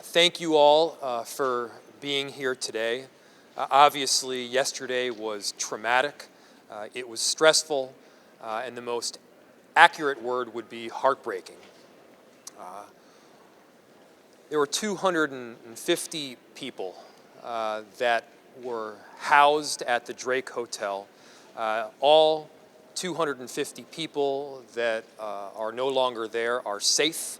Thank you all for being here today. Obviously, yesterday was traumatic, it was stressful, and the most accurate word would be heartbreaking. There were 250 people that were housed at the Drake Hotel. All 250 people that are no longer there are safe.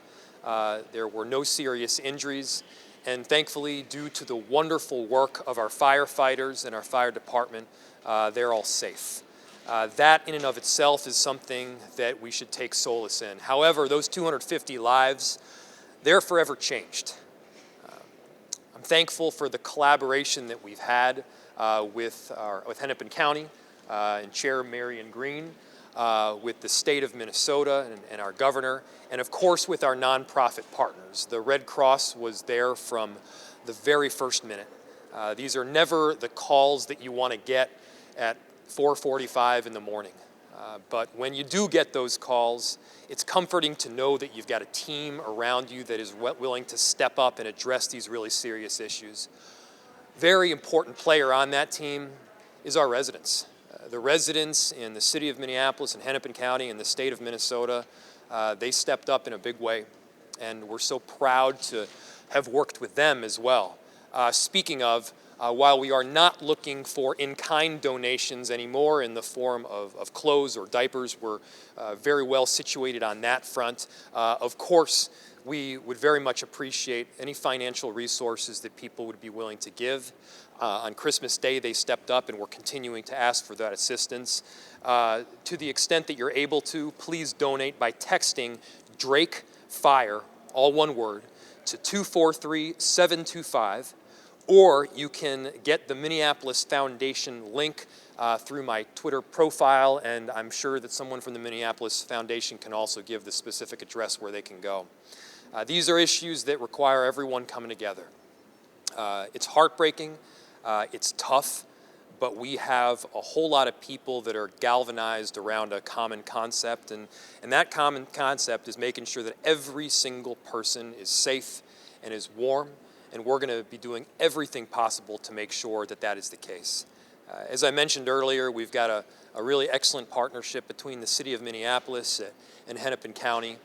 There were no serious injuries, and thankfully, due to the wonderful work of our firefighters and our fire department, they're all safe. That in and of itself is something that we should take solace in. However, those 250 lives, they're forever changed. I'm thankful for the collaboration that we've had with Hennepin County and Chair Marion Green, with the state of Minnesota and our governor, and of course with our nonprofit partners. The Red Cross was there from the very first minute. These are never the calls that you want to get at 4:45 in the morning. But when you do get those calls, it's comforting to know that you've got a team around you that is willing to step up and address these really serious issues. Very important player on that team is our residents. The residents in the city of Minneapolis and Hennepin County and the state of Minnesota, they stepped up in a big way, and we're so proud to have worked with them as well. Speaking of, while we are not looking for in-kind donations anymore in the form of clothes or diapers, we're very well situated on that front. Of course, we would very much appreciate any financial resources that people would be willing to give. On Christmas Day, they stepped up, and we're continuing to ask for that assistance. To the extent that you're able to, please donate by texting Drake Fire, all one word, to 243-725, or you can get the Minneapolis Foundation link through my Twitter profile, and I'm sure that someone from the Minneapolis Foundation can also give the specific address where they can go. These are issues that require everyone coming together. It's heartbreaking, it's tough, but we have a whole lot of people that are galvanized around a common concept, and that common concept is making sure that every single person is safe and is warm, and we're going to be doing everything possible to make sure that that is the case. As I mentioned earlier, we've got a really excellent partnership between the city of Minneapolis and Hennepin County.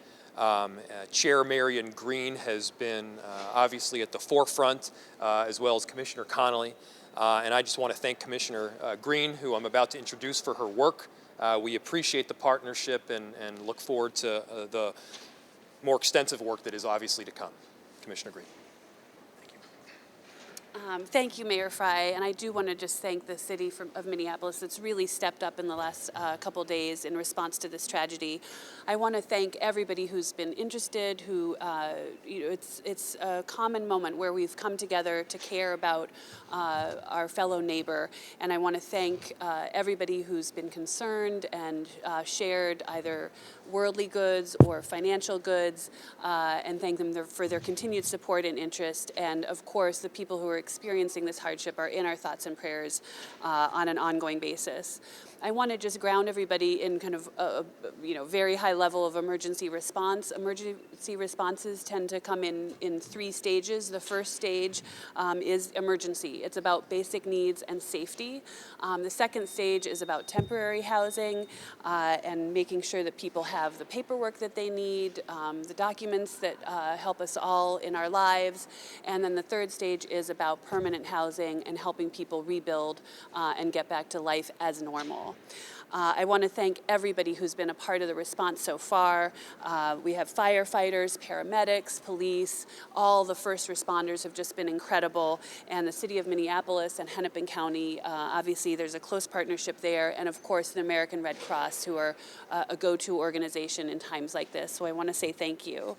Chair Marion Green has been obviously at the forefront, as well as Commissioner Connolly. And I just want to thank Commissioner Green, who I'm about to introduce, for her work. We appreciate the partnership and look forward to the more extensive work that is obviously to come. Commissioner Green. Thank you, Mayor Fry, and I do want to just thank the city of Minneapolis that's really stepped up in the last couple days in response to this tragedy. I want to thank everybody who's been interested, who, it's a common moment where we've come together to care about our fellow neighbor, and I want to thank everybody who's been concerned and shared either worldly goods or financial goods, and thank them for their continued support and interest. And of course, the people who are experiencing this hardship are in our thoughts and prayers on an ongoing basis. I want to just ground everybody in kind of a very high level of emergency response. Emergency responses tend to come in three stages. The first stage is emergency. It's about basic needs and safety. The second stage is about temporary housing and making sure that people have the paperwork that they need, the documents that help us all in our lives. And then the third stage is about permanent housing and helping people rebuild and get back to life as normal. I want to thank everybody who's been a part of the response so far. We have firefighters, paramedics, police, all the first responders have just been incredible, and the city of Minneapolis and Hennepin County, obviously there's a close partnership there, and of course the American Red Cross, who are a go-to organization in times like this, so I want to say thank you.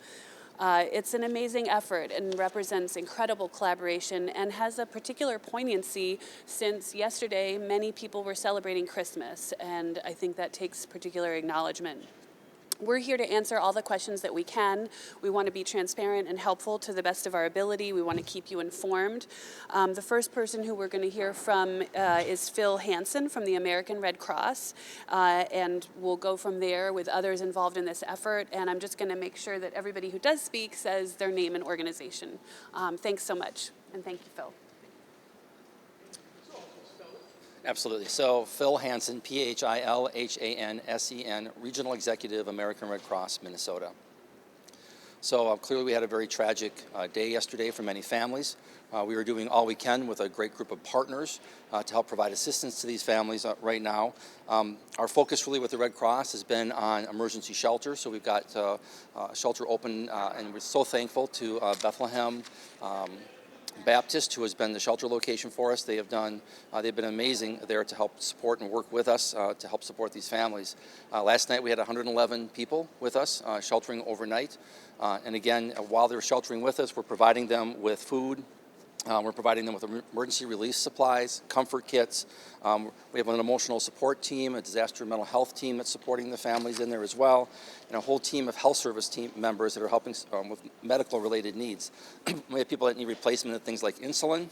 It's an amazing effort and represents incredible collaboration and has a particular poignancy since yesterday many people were celebrating Christmas, and I think that takes particular acknowledgement. We're here to answer all the questions that we can. We want to be transparent and helpful to the best of our ability. We want to keep you informed. The first person who we're going to hear from is Phil Hansen from the American Red Cross, and we'll go from there with others involved in this effort. And I'm just going to make sure that everybody who does speak says their name and organization. Thanks so much, and thank you, Phil. Absolutely. So Phil Hansen, Philhansen, Regional Executive, American Red Cross, Minnesota. So clearly we had a very tragic day yesterday for many families. We are doing all we can with a great group of partners to help provide assistance to these families right now. Our focus really with the Red Cross has been on emergency shelter. So we've got a shelter open, and we're so thankful to Bethlehem Baptist, who has been the shelter location for us. They've been amazing there to help support and work with us to help support these families. Last night we had 111 people with us sheltering overnight. And again, while they're sheltering with us, we're providing them with food. We're providing them with emergency relief supplies, comfort kits. We have an emotional support team, a disaster and mental health team that's supporting the families in there as well, and a whole team of health service team members that are helping with medical-related needs. We have people that need replacement of things like insulin.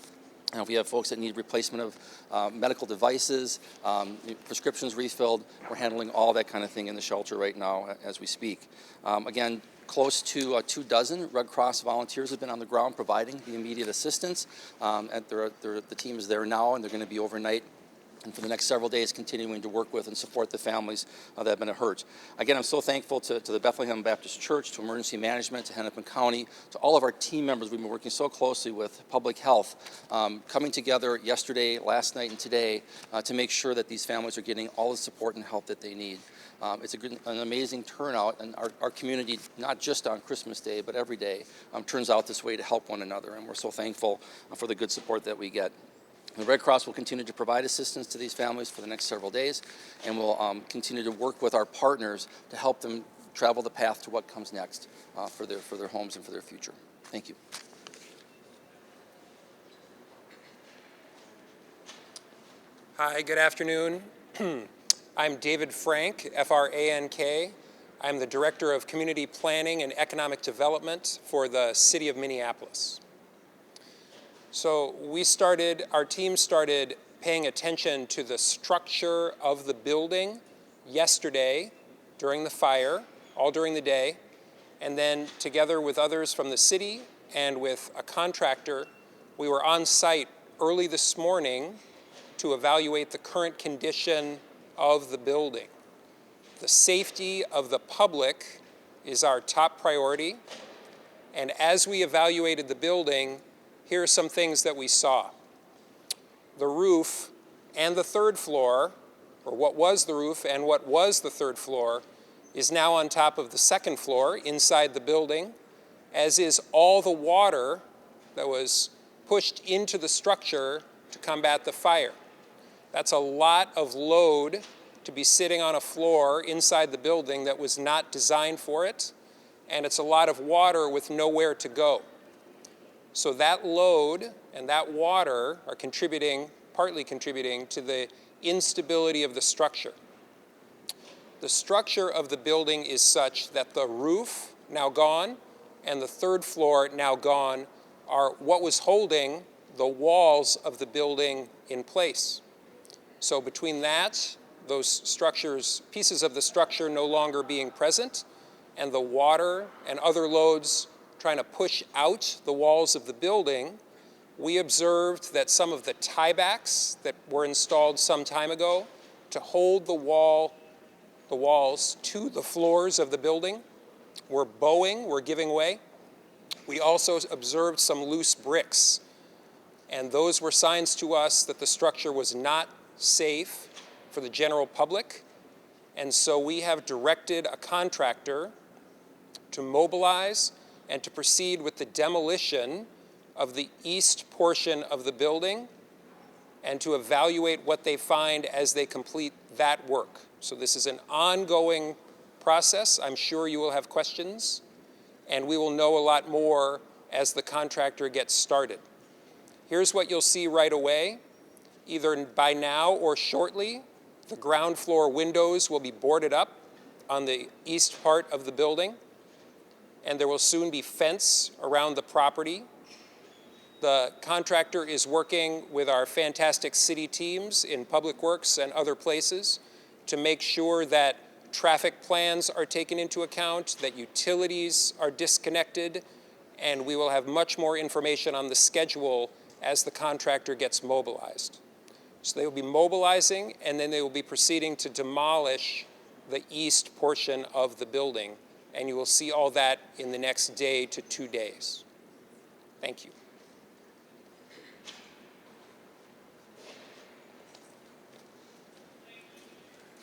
We have folks that need replacement of medical devices, prescriptions refilled. We're handling all that kind of thing in the shelter right now as we speak. Again, close to 24 Red Cross volunteers have been on the ground providing the immediate assistance. The team is there now, and they're going to be overnight and for the next several days continuing to work with and support the families that have been hurt. Again, I'm so thankful to the Bethlehem Baptist Church, to emergency management, to Hennepin County, to all of our team members. We've been working so closely with public health, coming together yesterday, last night, and today to make sure that these families are getting all the support and help that they need. It's an amazing turnout, and our community, not just on Christmas Day, but every day, turns out this way to help one another, and we're so thankful for the good support that we get. The Red Cross will continue to provide assistance to these families for the next several days, and we'll continue to work with our partners to help them travel the path to what comes next for their homes and for their future. Thank you. Hi, good afternoon. I'm David Frank, F-R-A-N-K. I'm the Director of Community Planning and Economic Development for the City of Minneapolis. So our team started paying attention to the structure of the building yesterday during the fire, all during the day, and then together with others from the city and with a contractor, we were on site early this morning to evaluate the current condition of the building. The safety of the public is our top priority, and as we evaluated the building, here are some things that we saw. The roof and the third floor, or what was the roof and what was the third floor, is now on top of the second floor inside the building, as is all the water that was pushed into the structure to combat the fire. That's a lot of load to be sitting on a floor inside the building that was not designed for it, and it's a lot of water with nowhere to go. So that load and that water are partly contributing to the instability of the structure. The structure of the building is such that the roof, now gone, and the third floor, now gone, are what was holding the walls of the building in place. So between that, those structures, pieces of the structure no longer being present, and the water and other loads trying to push out the walls of the building, we observed that some of the tiebacks that were installed some time ago to hold the walls to the floors of the building were bowing, were giving way. We also observed some loose bricks, and those were signs to us that the structure was not safe for the general public, and so we have directed a contractor to mobilize and to proceed with the demolition of the east portion of the building and to evaluate what they find as they complete that work. So this is an ongoing process. I'm sure you will have questions, and we will know a lot more as the contractor gets started. Here's what you'll see right away. Either by now or shortly, the ground floor windows will be boarded up on the east part of the building, and there will soon be fence around the property. The contractor is working with our fantastic city teams in Public Works and other places to make sure that traffic plans are taken into account, that utilities are disconnected, and we will have much more information on the schedule as the contractor gets mobilized. So they will be mobilizing, and then they will be proceeding to demolish the east portion of the building, and you will see all that in the next day to 2 days. Thank you.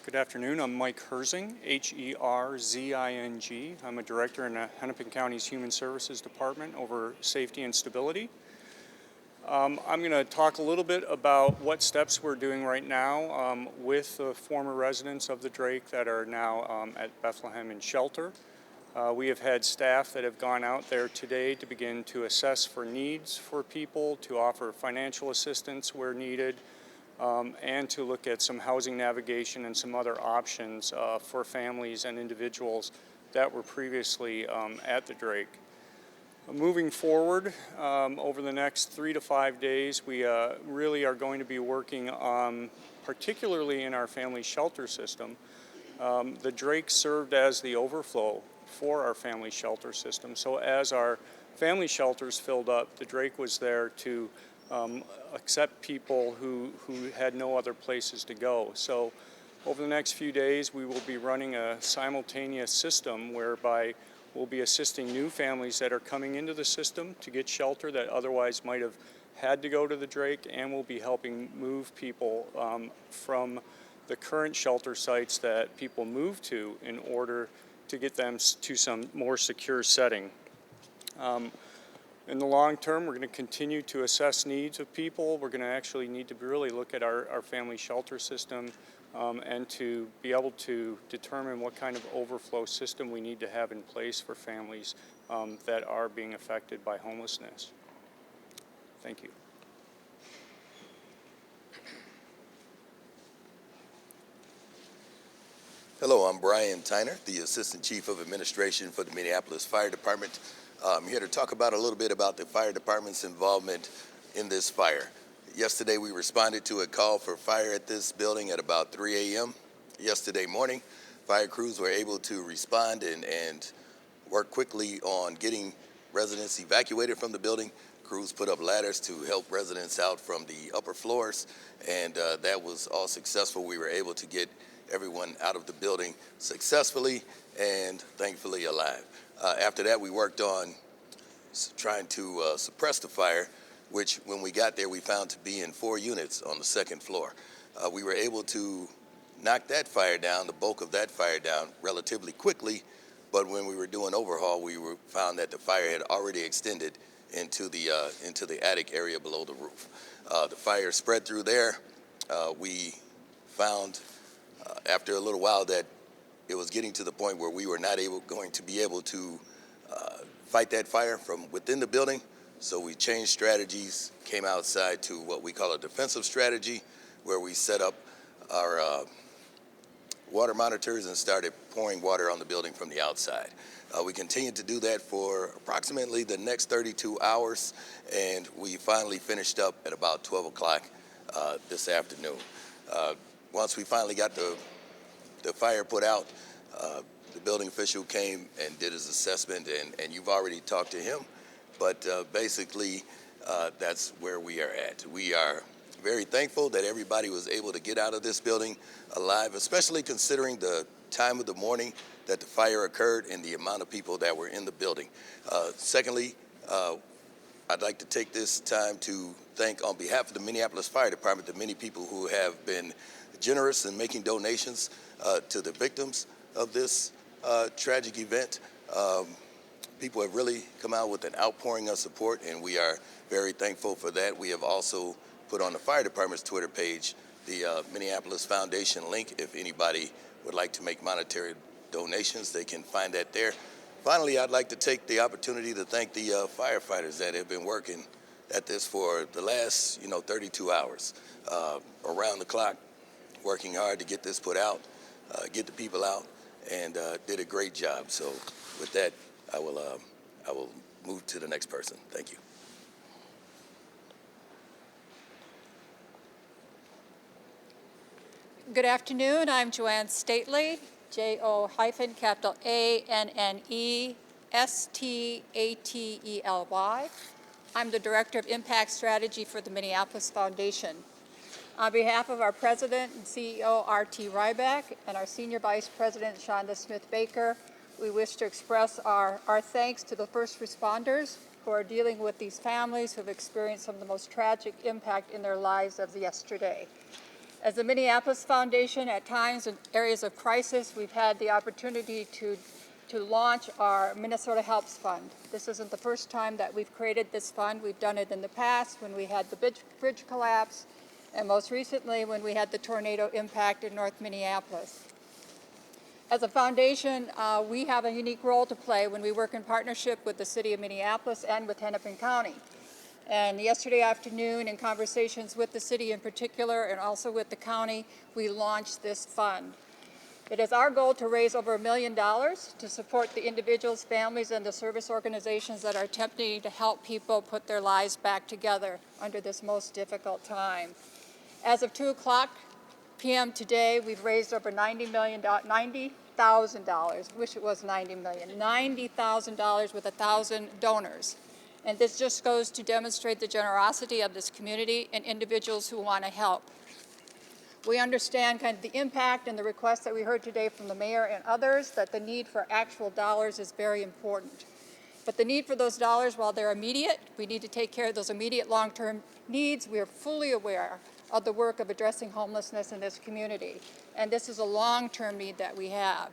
Good afternoon. I'm Mike Herzing, Herzing. I'm a director in the Hennepin County's Human Services Department over safety and stability. I'm going to talk a little bit about what steps we're doing right now with the former residents of the Drake that are now at Bethlehem in shelter. We have had staff that have gone out there today to begin to assess for needs for people, to offer financial assistance where needed, and to look at some housing navigation and some other options for families and individuals that were previously at the Drake. Moving forward, over the next 3 to 5 days, we really are going to be working particularly in our family shelter system. The Drake served as the overflow for our family shelter system. So as our family shelters filled up, the Drake was there to accept people who had no other places to go. So over the next few days, we will be running a simultaneous system whereby we'll be assisting new families that are coming into the system to get shelter that otherwise might have had to go to the Drake, and we'll be helping move people from the current shelter sites that people move to in order to get them to some more secure setting. In the long term, we're going to continue to assess needs of people. We're going to actually need to really look at our family shelter system and to be able to determine what kind of overflow system we need to have in place for families that are being affected by homelessness. Thank you. Hello, I'm Brian Tyner, the Assistant Chief of Administration for the Minneapolis Fire Department. I'm here to talk about a little bit about the fire department's involvement in this fire. Yesterday, we responded to a call for fire at this building at about 3 a.m. Yesterday morning, fire crews were able to respond and work quickly on getting residents evacuated from the building. Crews put up ladders to help residents out from the upper floors, and that was all successful. We were able to get everyone out of the building successfully and thankfully alive. After that, we worked on trying to suppress the fire, which when we got there, we found to be in 4 units on the 2nd floor. We were able to knock that fire down, the bulk of that fire down, relatively quickly, but when we were doing overhaul, we found that the fire had already extended into the attic area below the roof. The fire spread through there. We found after a little while that it was getting to the point where we were not going to be able to fight that fire from within the building. So we changed strategies, came outside to what we call a defensive strategy, where we set up our water monitors and started pouring water on the building from the outside. We continued to do that for approximately the next 32 hours, and we finally finished up at about 12 o'clock this afternoon. Once we finally got the fire put out, the building official came and did his assessment, and you've already talked to him, but basically that's where we are at. We are very thankful that everybody was able to get out of this building alive, especially considering the time of the morning that the fire occurred and the amount of people that were in the building. Secondly, I'd like to take this time to thank, on behalf of the Minneapolis Fire Department, the many people who have been generous in making donations to the victims of this tragic event. People have really come out with an outpouring of support, and we are very thankful for that. We have also put on the fire department's Twitter page the Minneapolis Foundation link. If anybody would like to make monetary donations, they can find that there. Finally, I'd like to take the opportunity to thank the firefighters that have been working at this for the last 32 hours, around the clock, working hard to get this put out, get the people out. and did a great job. So with that, I will move to the next person. Thank you. Good afternoon. I'm Joanne Stately, JO-ANNESTATELY. I'm the Director of Impact Strategy for the Minneapolis Foundation. On behalf of our President and CEO, R.T. Ryback, and our Senior Vice President, Shonda Smith-Baker, we wish to express our thanks to the first responders who are dealing with these families who have experienced some of the most tragic impact in their lives as of yesterday. As the Minneapolis Foundation, at times in areas of crisis, we've had the opportunity to launch our Minnesota Helps Fund. This isn't the first time that we've created this fund. We've done it in the past when we had the bridge collapse, and most recently when we had the tornado impact in North Minneapolis. As a foundation, we have a unique role to play when we work in partnership with the City of Minneapolis and with Hennepin County. And yesterday afternoon, in conversations with the city in particular and also with the county, we launched this fund. It is our goal to raise over $1 million to support the individuals, families, and the service organizations that are attempting to help people put their lives back together under this most difficult time. As of 2:00 p.m. today, we've raised over $90,000. Wish it was $90 million. $90,000 with 1,000 donors. And this just goes to demonstrate the generosity of this community and individuals who want to help. We understand kind of the impact and the requests that we heard today from the mayor and others, that the need for actual dollars is very important. But the need for those dollars, while they're immediate, we need to take care of those immediate long-term needs. We are fully aware of the work of addressing homelessness in this community. And this is a long-term need that we have.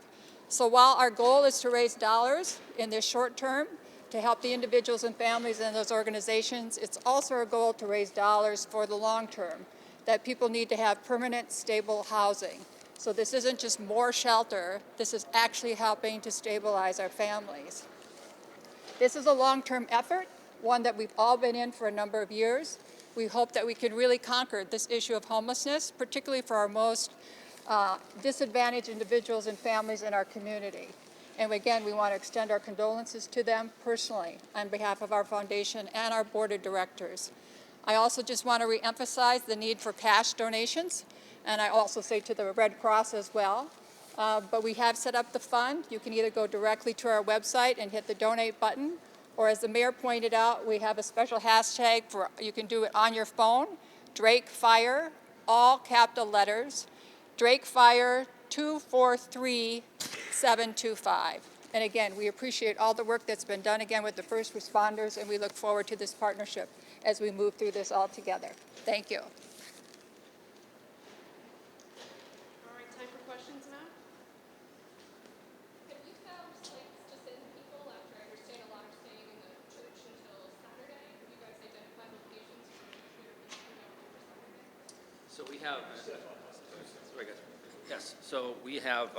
So while our goal is to raise dollars in this short term, to help the individuals and families in those organizations, it's also our goal to raise dollars for the long term, that people need to have permanent, stable housing. So this isn't just more shelter, this is actually helping to stabilize our families. This is a long-term effort, one that we've all been in for a number of years. We hope that we can really conquer this issue of homelessness, particularly for our most disadvantaged individuals and families in our community. And again, we want to extend our condolences to them personally on behalf of our foundation and our board of directors. I also just want to reemphasize the need for cash donations, and I also say to the Red Cross as well. But we have set up the fund. You can either go directly to our website and hit the donate button, or as the mayor pointed out, we have a special hashtag for, you can do it on your phone, Drake Fire, all capital letters, Drake Fire 243725. And again, we appreciate all the work that's been done again with the first responders, and we look forward to this partnership as we move through this all together. Thank you. All right, time for questions now. Have you found sites to send people after I understand a lot are staying in the church until Saturday? Have you guys identified locations for Saturday? So we have, sorry guys. Yes, so we have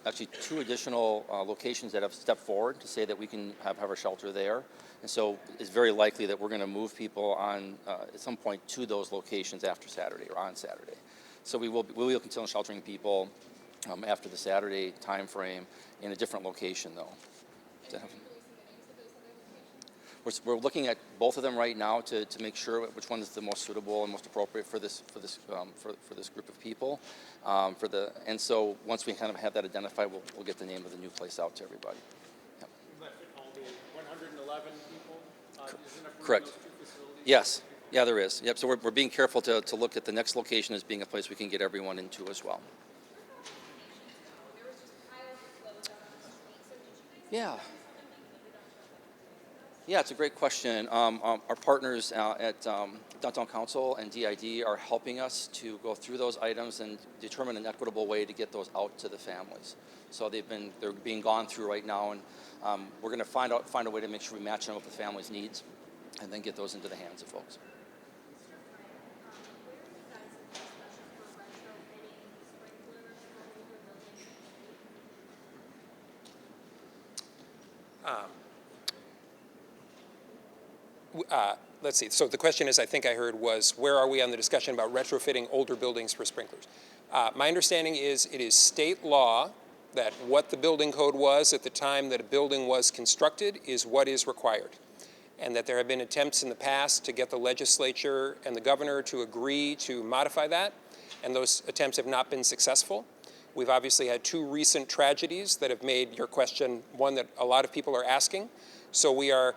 actually 2 additional locations that have stepped forward to say that we can have our shelter there. And so it's very likely that we're going to move people on at some point to those locations after Saturday or on Saturday. So we will continue sheltering people after the Saturday time frame in a different location though. We're looking at both of them right now to make sure which one is the most suitable and most appropriate for this group of people. And so once we kind of have that identified, we'll get the name of the new place out to everybody. Yep. Will that fit all the 111 people? Isn't there Correct. those 2 facilities? Yes. Yeah, there is. Yep. So we're being careful to look at the next location as being a place we can get everyone into as well. Yeah. Yeah, it's a great question. Our partners at Downtown Council and DID are helping us to go through those items and determine an equitable way to get those out to the families. So they're being gone through right now, and we're going to find a way to make sure we match them up with the families' needs, and then get those into the hands of folks. Let's see. So the question is, I think I heard, was where are we on the discussion about retrofitting older buildings for sprinklers? My understanding is it is state law that what the building code was at the time that a building was constructed is what is required, and that there have been attempts in the past to get the legislature and the governor to agree to modify that, and those attempts have not been successful. We've obviously had two recent tragedies that have made your question one that a lot of people are asking. So we are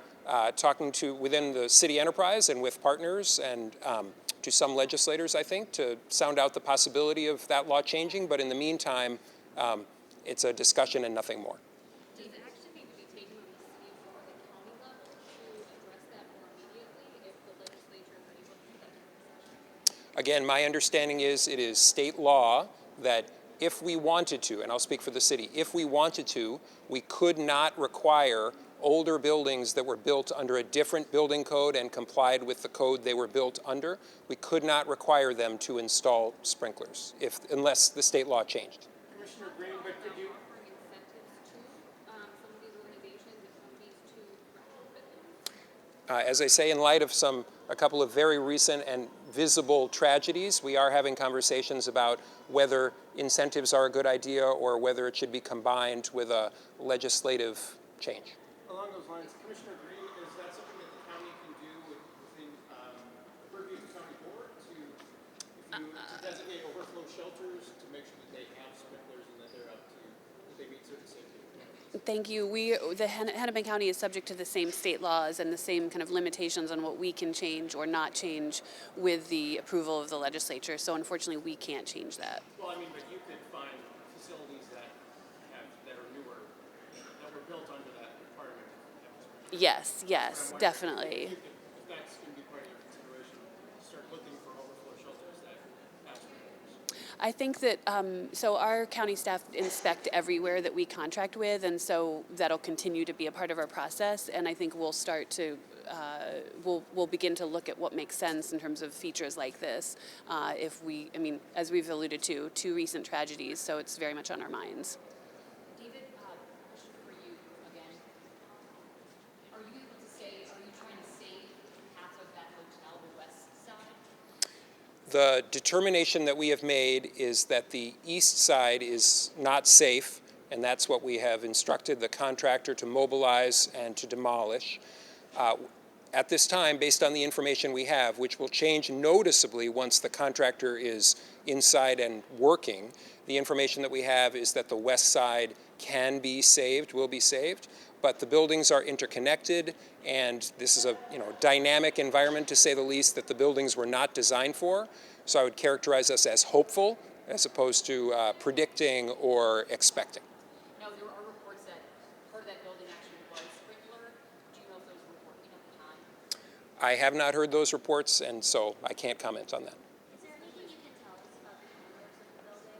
talking to within the city enterprise and with partners and to some legislators, I think, to sound out the possibility of that law changing. But in the meantime, it's a discussion and nothing more. Does action need to be taken on the city or the county level to address that more immediately if the legislature is able to put that into session? Again, my understanding is it is state law that if we wanted to, and I'll speak for the city, if we wanted to, we could not require older buildings that were built under a different building code and complied with the code they were built under, we could not require them to install sprinklers unless the state law changed. Commissioner Green, but could you, Offering incentives to some of these organizations and companies to retrofit them? As I say, in light of a couple of very recent and visible tragedies, we are having conversations about whether incentives are a good idea or whether it should be combined with a legislative change. along those lines, Commissioner Green, is that something that the county can do within the purview of the county board to designate overflow shelters to make sure that they have sprinklers and that they meet certain safety requirements? Thank you. The Hennepin County is subject to the same state laws and the same kind of limitations on what we can change or not change with the approval of the legislature. So unfortunately, we can't change that. Well, I mean, but you could find facilities that are newer, that were built under that requirement. Yes, definitely. If that's going to be part of your consideration, start looking for overflow shelters that have sprinklers. I think that, so our county staff inspect everywhere that we contract with, and so that'll continue to be a part of our process, and I think we'll start to, we'll begin to look at what makes sense in terms of features like this. As we've alluded to, two recent tragedies, so it's very much on our minds. David, question for you again. Are you trying to save half of that hotel, the west side? The determination that we have made is that the east side is not safe, and that's what we have instructed the contractor to mobilize and to demolish. At this time, based on the information we have, which will change noticeably once the contractor is inside and working, the information that we have is that the west side can be saved, will be saved, but the buildings are interconnected, and this is a dynamic environment, to say the least, that the buildings were not designed for. So I would characterize us as hopeful as opposed to predicting or expecting. No, there are reports that part of that building actually was sprinkler. Do you know if those were working at the time? I have not heard those reports, and so I can't comment on that. Is there anything you can tell us about the owners of the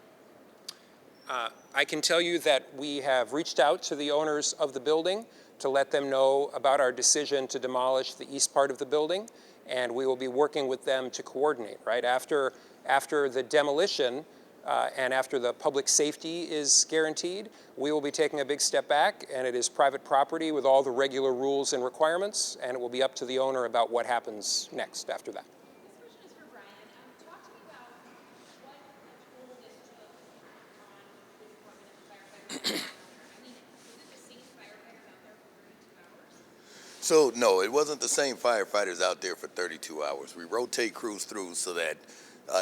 building? I can tell you that we have reached out to the owners of the building to let them know about our decision to demolish the east part of the building, and we will be working with them to coordinate, right? After the demolition and after the public safety is guaranteed, we will be taking a big step back, and it is private property with all the regular rules and requirements, and it will be up to the owner about what happens next after that. This question is for Brian. Talk to me about what a toll this took on the department of firefighters. I mean, was it the same firefighters out there for 32 hours? So no, it wasn't the same firefighters out there for 32 hours. We rotate crews through so that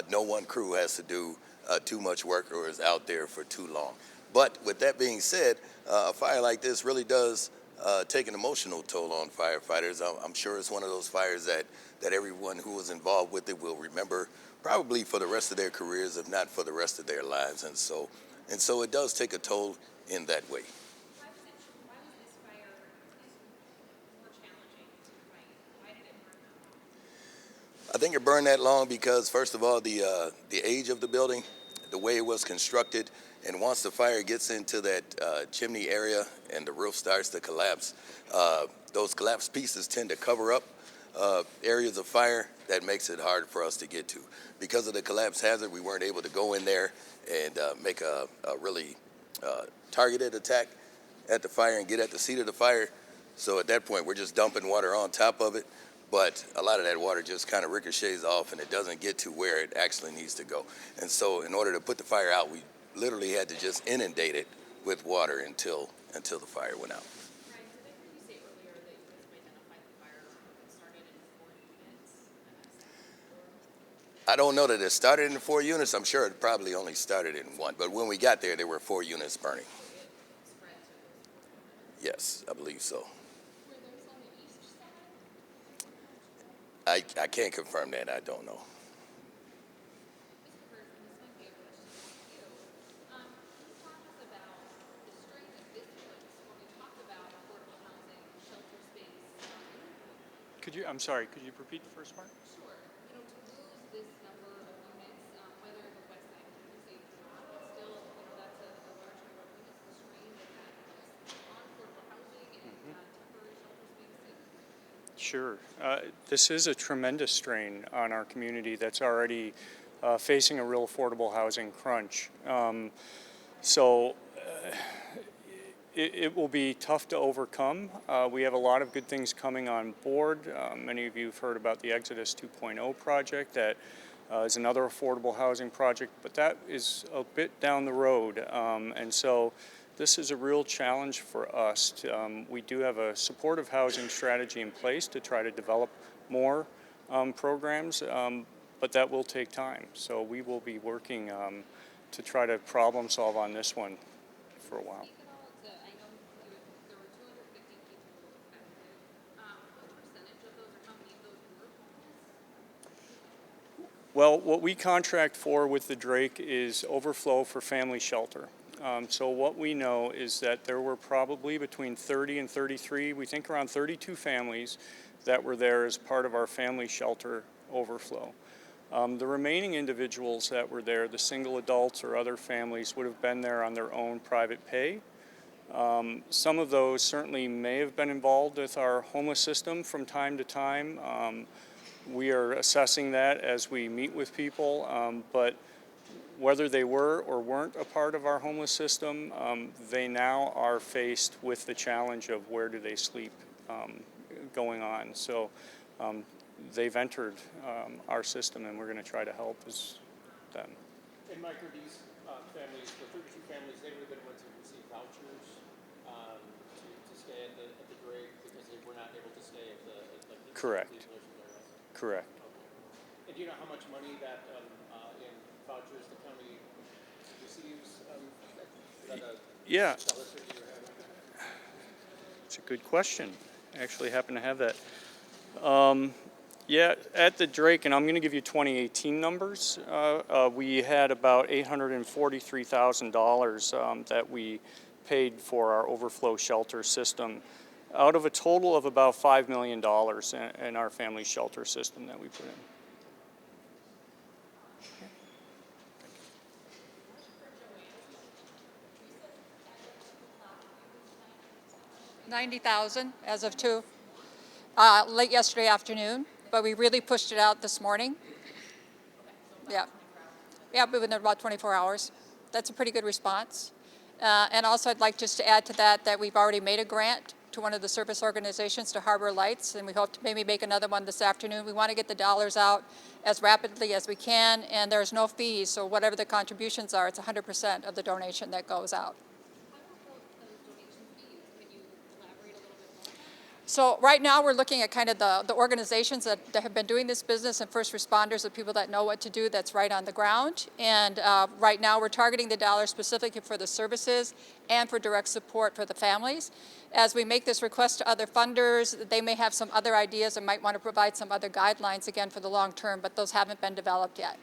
no one crew has to do too much work or is out there for too long. But with that being said, a fire like this really does take an emotional toll on firefighters. I'm sure it's one of those fires that everyone who was involved with it will remember probably for the rest of their careers, if not for the rest of their lives. And so it does take a toll in that way. Why was this fire more challenging to fight? Why did it burn that long? I think it burned that long because, first of all, the age of the building, the way it was constructed, and once the fire gets into that chimney area and the roof starts to collapse, those collapsed pieces tend to cover up areas of fire that makes it hard for us to get to. Because of the collapse hazard, we weren't able to go in there and make a really targeted attack at the fire and get at the seat of the fire. So at that point, we're just dumping water on top of it. but a lot of that water just kind of ricochets off and it doesn't get to where it actually needs to go. And so in order to put the fire out, we literally had to just inundate it with water until the fire went out. Brian, did I hear you say earlier that you guys have identified the fire that started in 4 units? I don't know that it started in 4 units. I'm sure it probably only started in 1. But when we got there were 4 units burning. Spread to those 4 units? Yes, I believe so. Were those on the east side? I can't confirm that. I don't know. Mr. Burton, this might be a question for you. Can you talk to us about the strain that this puts when we talk about affordable housing, shelter space? I'm sorry, could you repeat the first part? Sure. To lose this number of units, whether the west side can be safe or not, but still, that's a large number of units, the strain that puts on affordable housing and temporary shelter spaces. Sure. This is a tremendous strain on our community that's already facing a real affordable housing crunch. It will be tough to overcome. We have a lot of good things coming on board. Many of you have heard about the Exodus 2.0 project that is another affordable housing project, but that is a bit down the road. And so this is a real challenge for us. We do have a supportive housing strategy in place to try to develop more programs, but that will take time. So we will be working to try to problem solve on this one for a while. I know there were 250 people affected. What percentage of those, or how many of those were homeless? Well, what we contract for with the Drake is overflow for family shelter. So what we know is that there were probably between 30 and 33, we think around 32 families that were there as part of our family shelter overflow. The remaining individuals that were there, the single adults or other families, would have been there on their own private pay. Some of those certainly may have been involved with our homeless system from time to time. We are assessing that as we meet with people, but whether they were or weren't a part of our homeless system, they now are faced with the challenge of where do they sleep going on. So they've entered our system, and we're going to try to help them. And Mike, are these families, the 32 families, they would have been ones who received vouchers to stay at the Drake because they were not able to stay at the Correct. Correct. Okay. And do you know how much money that in vouchers the county receives? Yeah. It's a good question. I actually happen to have that. Yeah, at the Drake, and I'm going to give you 2018 numbers, we had about $843,000 that we paid for our overflow shelter system out of a total of about $5 million in our family shelter system that we put in. 90,000 as of late yesterday afternoon, but we really pushed it out this morning. Yeah, within about 24 hours. That's a pretty good response. And also I'd like just to add to that we've already made a grant to one of the service organizations, to Harbor Lights, and we hope to maybe make another one this afternoon. We want to get the dollars out as rapidly as we can, and there's no fees, so whatever the contributions are, it's 100% of the donation that goes out. So right now we're looking at kind of the organizations that have been doing this business, and first responders, the people that know what to do, that's right on the ground. And right now we're targeting the dollars specifically for the services and for direct support for the families. As we make this request to other funders, they may have some other ideas and might want to provide some other guidelines again for the long term, but those haven't been developed yet.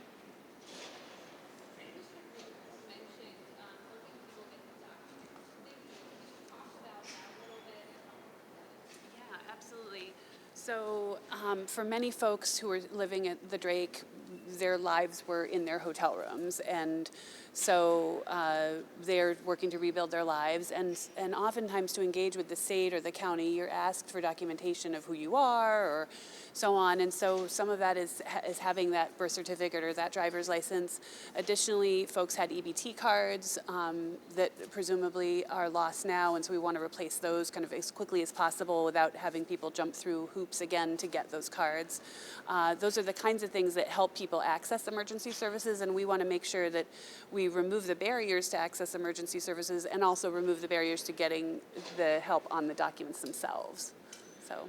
So for many folks who were living at the Drake, their lives were in their hotel rooms. And So they're working to rebuild their lives, and oftentimes to engage with the state or the county, you're asked for documentation of who you are or so on. And so some of that is having that birth certificate or that driver's license. Additionally, folks had EBT cards that presumably are lost now, and so we want to replace those kind of as quickly as possible without having people jump through hoops again to get those cards. Those are the kinds of things that help people access emergency services, and we want to make sure that we remove the barriers to access emergency services and also remove the barriers to getting the help on the documents themselves. So.